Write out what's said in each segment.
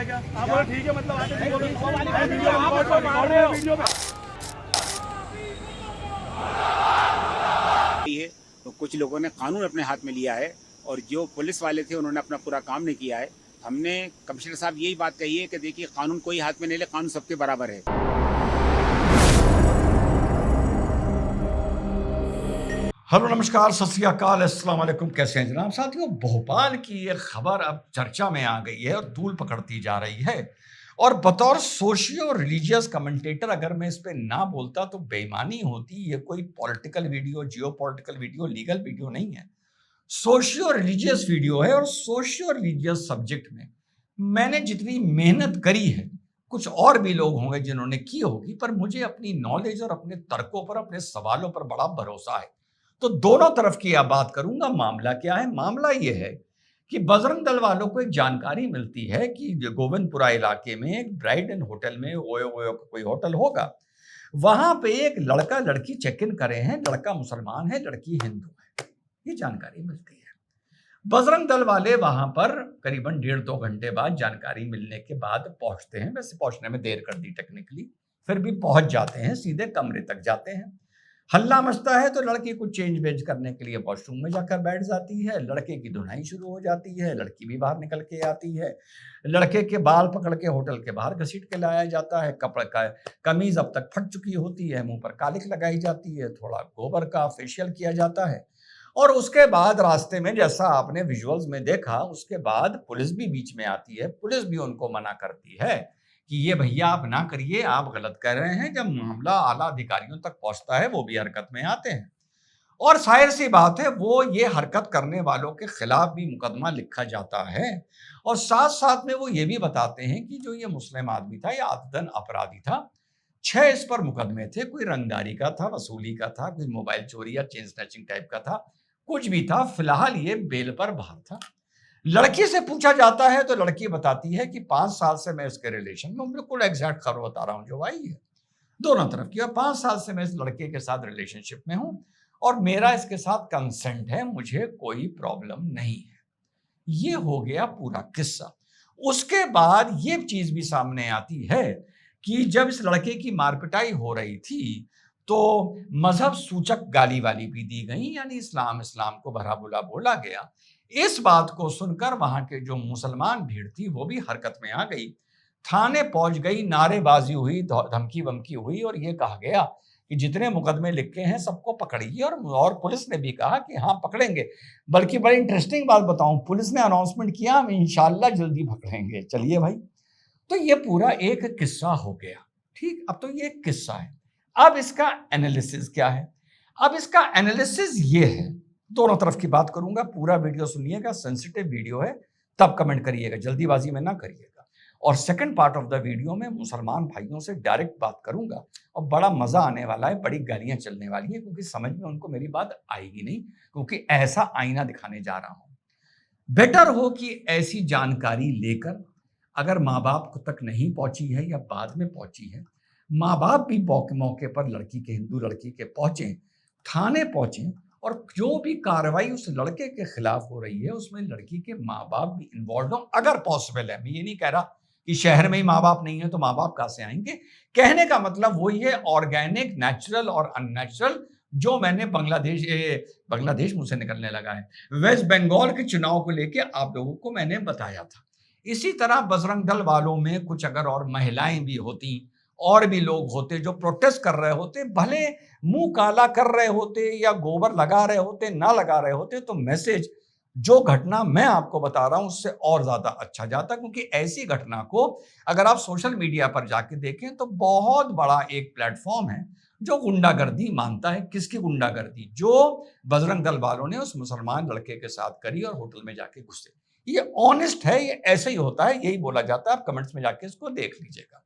है क्या? आप बोलो ठीक है, मतलब आगे बोलो वीडियो में है तो कुछ लोगों ने कानून अपने हाथ में लिया है और जो पुलिस वाले थे उन्होंने अपना पूरा काम नहीं किया है। हमने कमिश्नर साहब यही बात कही है कि देखिए कानून कोई हाथ में नहीं ले, कानून सबके बराबर है। हेलो नमस्कार सत श्री अकाल अस्सलाम वालेकुम। कैसे हैं जनाब? साथियों, भोपाल की ये खबर अब चर्चा में आ गई है और धूल पकड़ती जा रही है। और बतौर सोशियो रिलीजियस कमेंटेटर अगर मैं इस पे ना बोलता तो बेईमानी होती। ये कोई पॉलिटिकल वीडियो, जियो पॉलिटिकल वीडियो, लीगल वीडियो नहीं है, सोशियो रिलीजियस वीडियो है। और सोशियो रिलीजियस सब्जेक्ट में मैंने जितनी मेहनत करी है, कुछ और भी लोग होंगे जिन्होंने की होगी, पर मुझे अपनी नॉलेज और अपने तर्कों पर, अपने सवालों पर बड़ा भरोसा है। तो दोनों तरफ की अब बात करूंगा। मामला क्या है? मामला यह है कि बजरंग दल वालों को एक जानकारी मिलती है कि गोविंदपुरा इलाके में एक ब्राइड एंड होटल में, ओयो ओयो का कोई होटल होगा, वहां पे एक लड़का लड़की चेक इन करे हैं। लड़का मुसलमान है, लड़की हिंदू है, ये जानकारी मिलती है। बजरंग दल वाले वहां पर करीबन 1.5-2 घंटे बाद जानकारी मिलने के बाद पहुंचते हैं। वैसे पहुंचने में देर कर दी टेक्निकली, फिर भी पहुंच जाते हैं, सीधे कमरे तक जाते हैं। हल्ला मचता है तो लड़की कुछ चेंज वेंज करने के लिए वॉशरूम में जाकर बैठ जाती है। लड़के की धुनाई शुरू हो जाती है, लड़की भी बाहर निकल के आती है। लड़के के बाल पकड़ के होटल के बाहर घसीट के लाया जाता है। कपड़े का कमीज अब तक फट चुकी होती है, मुंह पर कालिख लगाई जाती है, थोड़ा गोबर का फेशियल किया जाता है। और उसके बाद रास्ते में, जैसा आपने विजुअल्स में देखा, उसके बाद पुलिस भी बीच में आती है। पुलिस भी उनको मना करती है कि ये भैया आप ना करिए, आप गलत कर रहे हैं। जब मामला आला अधिकारियों तक पहुंचता है वो भी हरकत में आते हैं और जाहिर सी बात है वो ये हरकत करने वालों के खिलाफ भी मुकदमा लिखा जाता है। और साथ साथ में वो ये भी बताते हैं कि जो ये मुस्लिम आदमी था, ये आदतन अपराधी था। 6 इस पर मुकदमे थे। कोई रंगदारी का था, वसूली का था, कोई मोबाइल चोरी या चेन स्नैचिंग टाइप का था, कुछ भी था। फिलहाल ये बेल पर बाहर था। लड़की से पूछा जाता है तो लड़की बताती है कि 5 साल से मैं इसके रिलेशन में हूं। बिल्कुल एग्जैक्ट खबर बता रहा हूं जो भाई है, दोनों तरफ की। और 5 साल से मैं इस लड़के के साथ रिलेशनशिप में हूं और मेरा इसके साथ कंसेंट है, मुझे कोई प्रॉब्लम नहीं है। ये हो गया पूरा किस्सा। उसके बाद ये चीज भी सामने आती है कि जब इस लड़के की मारपिटाई हो रही थी तो मजहब सूचक गाली वाली भी दी गई, यानी इस्लाम इस्लाम को भला बुरा बोला गया। इस बात को सुनकर वहां के जो मुसलमान भीड़ थी वो भी हरकत में आ गई, थाने पहुंच गई, नारेबाजी हुई, धमकी वमकी हुई और ये कहा गया कि जितने मुकदमे लिखे हैं सबको पकड़िए। और पुलिस ने भी कहा कि हाँ पकड़ेंगे। बल्कि बड़ी इंटरेस्टिंग बात बताऊं, पुलिस ने अनाउंसमेंट किया हम इंशाल्लाह जल्दी पकड़ेंगे। चलिए भाई, तो ये पूरा एक किस्सा हो गया। ठीक, अब तो ये एक किस्सा है। अब इसका एनालिसिस क्या है? अब इसका एनालिसिस ये है, दोनों तरफ की बात करूंगा। पूरा वीडियो सुनिएगा, सेंसिटिव वीडियो है, तब कमेंट करिएगा, जल्दीबाजी में ना करिएगा। और second part of the video में मुसलमान भाइयों से डायरेक्ट बात करूंगा और बड़ा मजा आने वाला है, बड़ी गालियां चलने वाली है, क्योंकि समझ में उनको मेरी बात आएगी नहीं, क्योंकि ऐसा आईना दिखाने जा रहा हूं। बेटर हो कि ऐसी जानकारी लेकर, अगर माँ बाप तक नहीं पहुंची है या बाद में पहुंची है, माँ बाप भी मौके पर लड़की के, हिंदू लड़की के पहुंचे, थाने पहुंचे और जो भी कार्रवाई उस लड़के के खिलाफ हो रही है उसमें लड़की के माँ बाप भी इन्वॉल्व हो, अगर पॉसिबल है। मैं ये नहीं कह रहा कि शहर में ही माँ बाप नहीं है तो माँ बाप कहां से आएंगे। कहने का मतलब वही है, ऑर्गेनिक, नेचुरल और अननेचुरल, जो मैंने बांग्लादेश मुझसे निकलने लगा है, वेस्ट बंगाल के चुनाव को लेके आप लोगों को मैंने बताया था। इसी तरह बजरंग दल वालों में कुछ अगर और महिलाएं भी होती और भी लोग होते जो प्रोटेस्ट कर रहे होते, भले मुंह काला कर रहे होते या गोबर लगा रहे होते, ना लगा रहे होते, तो मैसेज जो घटना मैं आपको बता रहा हूं उससे और ज्यादा अच्छा जाता। क्योंकि ऐसी घटना को अगर आप सोशल मीडिया पर जाके देखें तो बहुत बड़ा एक प्लेटफॉर्म है जो गुंडागर्दी मानता है। किसकी गुंडागर्दी? जो बजरंग दल वालों ने उस मुसलमान लड़के के साथ करी और होटल में जाके घुसे। ये ऑनेस्ट है, ये ऐसे ही होता है, यही बोला जाता है। आप कमेंट्स में जाके इसको देख लीजिएगा।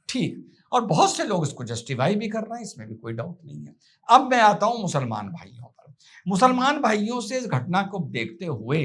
ठीक, और बहुत से लोग इसको जस्टिफाई भी कर रहे हैं, इसमें भी कोई डाउट नहीं है। अब मैं आता हूं मुसलमान भाइयों पर। मुसलमान भाइयों से इस घटना को देखते हुए,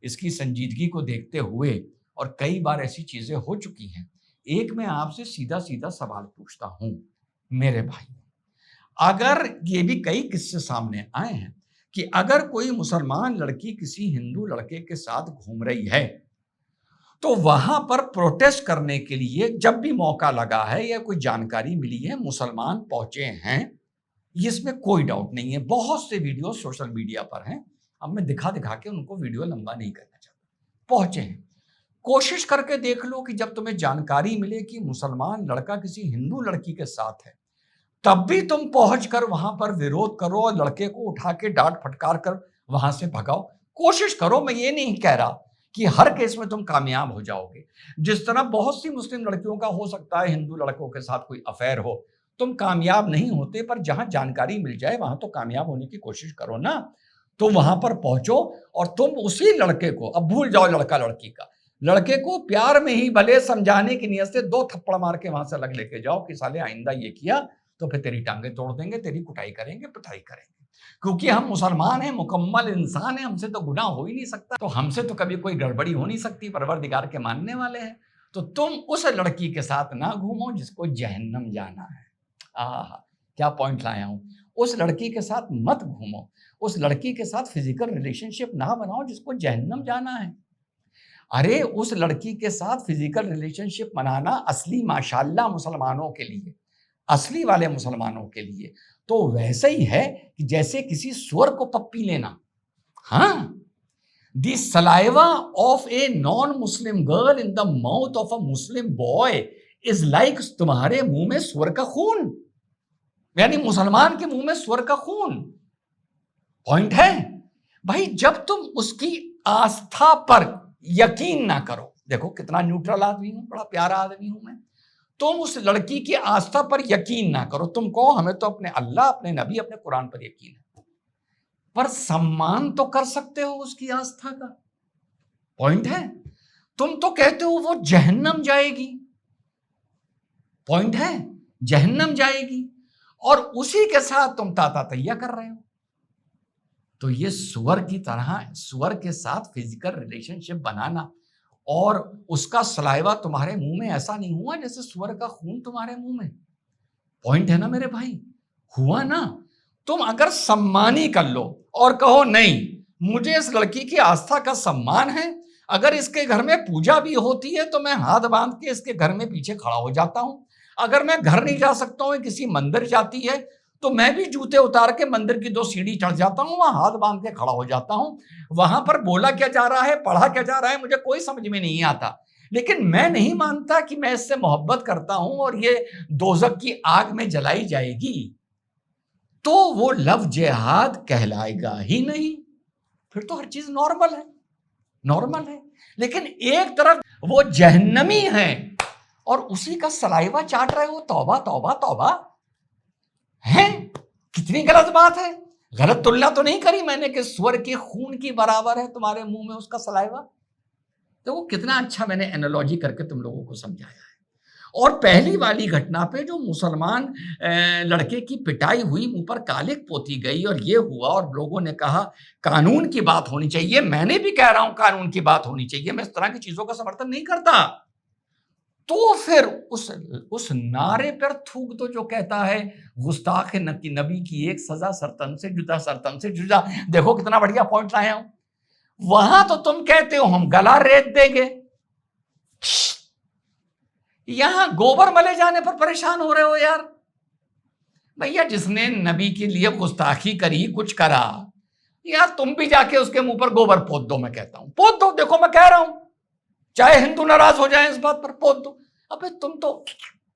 इसकी संजीदगी को देखते हुए, और कई बार ऐसी चीजें हो चुकी हैं, एक मैं आपसे सीधा सीधा सवाल पूछता हूं मेरे भाई। अगर ये भी कई किस्से सामने आए हैं कि अगर कोई मुसलमान लड़की किसी हिंदू लड़के के साथ घूम रही है तो वहां पर प्रोटेस्ट करने के लिए जब भी मौका लगा है या कोई जानकारी मिली है, मुसलमान पहुंचे हैं, इसमें कोई डाउट नहीं है। बहुत से वीडियो सोशल मीडिया पर हैं, अब मैं दिखा दिखा के उनको वीडियो लंबा नहीं करना चाहता, पहुंचे हैं। कोशिश करके देख लो कि जब तुम्हें जानकारी मिले कि मुसलमान लड़का किसी हिंदू लड़की के साथ है, तब भी तुम पहुंचकर वहां पर विरोध करो और लड़के को उठा के डांट फटकार कर वहां से भगाओ। कोशिश करो, मैं ये नहीं कह रहा कि हर केस में तुम कामयाब हो जाओगे। जिस तरह बहुत सी मुस्लिम लड़कियों का हो सकता है हिंदू लड़कों के साथ कोई अफेयर हो, तुम कामयाब नहीं होते, पर जहां जानकारी मिल जाए वहां तो कामयाब होने की कोशिश करो ना। तो वहां पर पहुंचो और तुम उसी लड़के को, अब भूल जाओ लड़का लड़की का, लड़के को प्यार में ही भले समझाने की नियत से 2 थप्पड़ मार के वहां से अलग लेके जाओ कि साले आइंदा ये किया तो फिर तेरी टांगे तोड़ देंगे, तेरी कुटाई करेंगे, पिटाई करेंगे। क्योंकि हम मुसलमान हैं, मुकम्मल इंसान हैं, हमसे तो गुनाह हो ही नहीं सकता, तो हमसे तो कभी कोई गड़बड़ी हो नहीं सकती, परवरदिगार के मानने वाले हैं। तो तुम उस लड़की के साथ ना घूमो जिसको जहन्नम जाना है। क्या पॉइंट लाया हूं। उस लड़की के साथ मत घूमो, उस लड़की के साथ फिजिकल रिलेशनशिप ना बनाओ जिसको जहन्नम जाना है। अरे उस लड़की के साथ फिजिकल रिलेशनशिप बनाना असली माशाल्लाह मुसलमानों के लिए, असली वाले मुसलमानों के लिए तो वैसे ही है कि जैसे किसी सुअर को पप्पी लेना। हाँ, the saliva of a non Muslim girl in the mouth of a Muslim boy is like तुम्हारे मुंह में सुअर का खून, यानी मुसलमान के मुंह में सुअर का खून। पॉइंट है भाई, जब तुम उसकी आस्था पर यकीन ना करो, देखो कितना न्यूट्रल आदमी हूं, बड़ा प्यारा आदमी हूं मैं, तुम उस लड़की की आस्था पर यकीन ना करो। तुम कहो हमें तो अपने अल्लाह, अपने नबी, अपने कुरान पर यकीन है, पर सम्मान तो कर सकते हो उसकी आस्था का। पॉइंट है, तुम तो कहते हो वो जहन्नम जाएगी, पॉइंट है जहन्नम जाएगी, और उसी के साथ तुम ताता तैया कर रहे हो। तो ये सुअर की तरह, सुअर के साथ फिजिकल रिलेशनशिप बनाना और उसका सलाइवा तुम्हारे मुंह में ऐसा नहीं हुआ जैसे सुअर का खून तुम्हारे मुंह में। पॉइंट है ना मेरे भाई, हुआ ना। तुम अगर सम्मानी कर लो और कहो नहीं मुझे इस लड़की की आस्था का सम्मान है, अगर इसके घर में पूजा भी होती है तो मैं हाथ बांध के इसके घर में पीछे खड़ा हो जाता हूं, अगर मैं घर नहीं जा सकता हूं, किसी मंदिर जाती है तो मैं भी जूते उतार के मंदिर की 2 सीढ़ी चढ़ जाता हूं, वहां हाथ बांध के खड़ा हो जाता हूं। वहां पर बोला क्या जा रहा है, पढ़ा क्या जा रहा है, मुझे कोई समझ में नहीं आता, लेकिन मैं नहीं मानता कि मैं इससे मोहब्बत करता हूं और ये दोजख की आग में जलाई जाएगी, तो वो लव जिहाद कहलाएगा ही नहीं। फिर तो हर चीज नॉर्मल है, नॉर्मल है। लेकिन एक तरफ वो जहन्नमी है और उसी का सलाइवा चाट रहे हो, तौबा तौबा तौबा है। कितनी गलत बात है। गलत तुलना तो नहीं करी मैंने कि सुअर के खून की बराबर है तुम्हारे मुंह में उसका सलाइवा। तो वो कितना अच्छा मैंने एनालॉजी करके तुम लोगों को समझाया है। और पहली वाली घटना पे जो मुसलमान लड़के की पिटाई हुई, मुंह पर कालिक पोती गई और ये हुआ और लोगों ने कहा कानून की बात होनी चाहिए, मैंने भी कह रहा हूं कानून की बात होनी चाहिए, मैं इस तरह की चीजों का समर्थन नहीं करता। तो फिर उस नारे पर थूक दो जो कहता है गुस्ताख नबी की एक सजा सरतन से जुदा, सरतन से जुदा। देखो कितना बढ़िया पॉइंट लाया हूं। वहां तो तुम कहते हो हम गला रेत देंगे, यहां गोबर मले जाने पर परेशान हो रहे हो यार। भैया जिसने नबी के लिए गुस्ताखी करी, कुछ करा, यार तुम भी जाके उसके मुंह पर गोबर पोत दो। मैं कहता हूं पोत दो, देखो मैं कह रहा हूं, चाहे हिंदू नाराज हो जाए इस बात पर, पोत दो। अबे तुम तो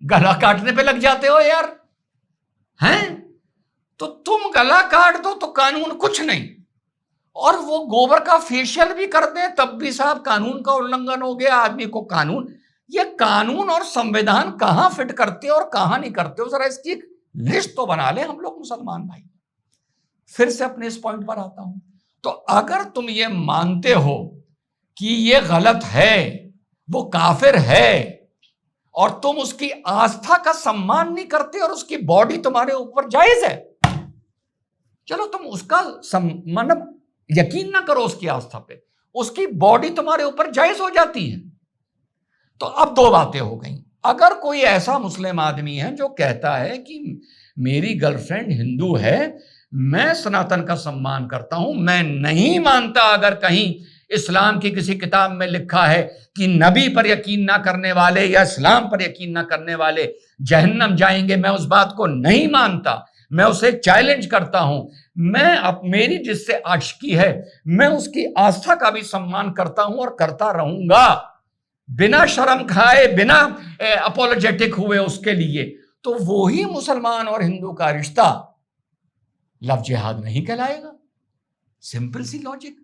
गला काटने पे लग जाते हो यार, हैं? तो तुम गला काट दो तो कानून कुछ नहीं, और वो गोबर का फेशियल भी कर दे तब भी साहब कानून का उल्लंघन हो गया। आदमी को कानून, ये कानून और संविधान कहां फिट करते हो और कहां नहीं करते हो, जरा इसकी लिस्ट तो बना ले हम लोग मुसलमान भाई। फिर से अपने इस पॉइंट पर आता हूं। तो अगर तुम ये मानते हो कि ये गलत है, वो काफिर है, और तुम उसकी आस्था का सम्मान नहीं करते और उसकी बॉडी तुम्हारे ऊपर जायज है, चलो तुम उसका मतलब यकीन ना करो उसकी आस्था पे, उसकी बॉडी तुम्हारे ऊपर जायज हो जाती है। तो अब 2 बातें हो गई। अगर कोई ऐसा मुस्लिम आदमी है जो कहता है कि मेरी गर्लफ्रेंड हिंदू है, मैं सनातन का सम्मान करता हूं, मैं नहीं मानता अगर कहीं इस्लाम की किसी किताब में लिखा है कि नबी पर यकीन ना करने वाले या इस्लाम पर यकीन ना करने वाले जहन्नम जाएंगे, मैं उस बात को नहीं मानता, मैं उसे चैलेंज करता हूं। मैं अब मेरी जिससे आशिकी है, मैं उसकी आस्था का भी सम्मान करता हूं और करता रहूंगा, बिना शर्म खाए, बिना अपोलोजेटिक हुए उसके लिए। तो वो ही मुसलमान और हिंदू का रिश्ता लव जिहाद नहीं कहलाएगा। सिंपल सी लॉजिक।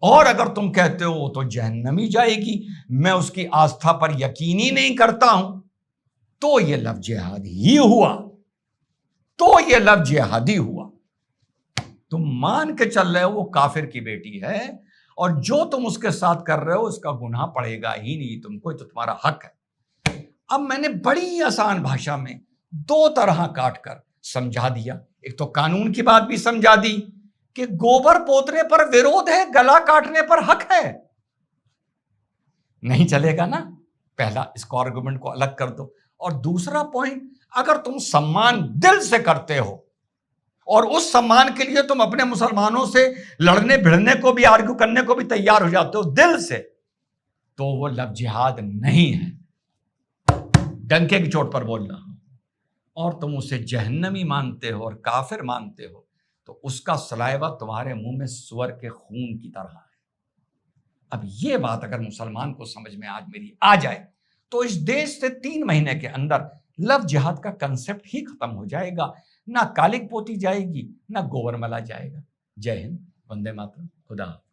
और अगर तुम कहते हो तो जहन्नमी जाएगी, मैं उसकी आस्था पर यकीन ही नहीं करता हूं, तो यह लव जिहाद ही हुआ, तो यह लव जिहादी हुआ। तुम मान के चल रहे हो वो काफिर की बेटी है, और जो तुम उसके साथ कर रहे हो उसका गुनाह पड़ेगा ही नहीं तुमको, तो तुम्हारा हक है। अब मैंने बड़ी आसान भाषा में दो तरह काट कर समझा दिया। एक तो कानून की बात भी समझा दी कि गोबर पोतने पर विरोध है, गला काटने पर हक है। नहीं चलेगा ना, पहला इसको आर्गुमेंट को अलग कर दो। और दूसरा पॉइंट, अगर तुम सम्मान दिल से करते हो और उस सम्मान के लिए तुम अपने मुसलमानों से लड़ने भिड़ने को भी, आर्ग्यू करने को भी तैयार हो जाते हो दिल से, तो वो लव जिहाद नहीं है। डंके की चोट पर बोल रहा हूं। और तुम उसे जहन्नमी मानते हो और काफिर मानते हो, तो उसका सलाइवा तुम्हारे मुंह में सुअर के खून की तरह है। अब ये बात अगर मुसलमान को समझ में आज मेरी आ जाए, तो इस देश से 3 महीने के अंदर लव जिहाद का कंसेप्ट ही खत्म हो जाएगा। ना कालिक पोती जाएगी, ना गोबर मला जाएगा। जय हिंद, वंदे मातरम, खुदा हाफिज।